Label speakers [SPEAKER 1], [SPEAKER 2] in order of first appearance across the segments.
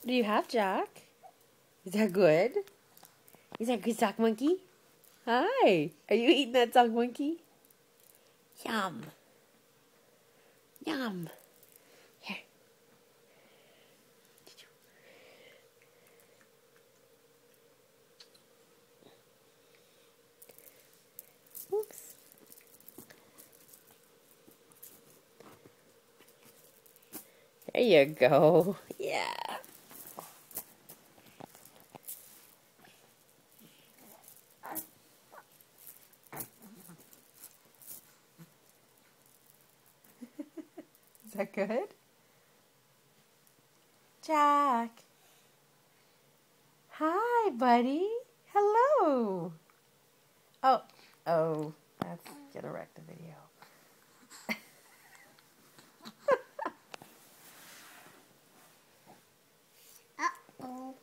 [SPEAKER 1] do you have, Jack? Is that good? Is that good, sock monkey? Hi. Are you eating that sock monkey? Yum. Yum. Here. Oops. There you go. Yeah. Is that good? Jack. Hi, buddy. Hello. Oh, that's gonna wreck the video.
[SPEAKER 2] Uh-oh.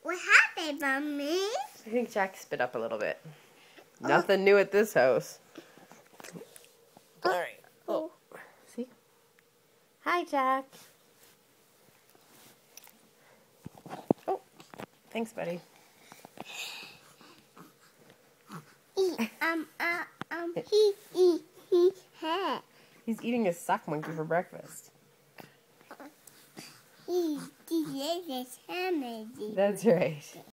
[SPEAKER 2] What happened, Mommy?
[SPEAKER 1] I think Jack spit up a little bit. Nothing new at this house. Alright. Oh. See? Hi, Jack. Oh. Thanks, buddy. He's eating a sock monkey for breakfast.
[SPEAKER 2] Delicious hamburger.
[SPEAKER 1] That's right.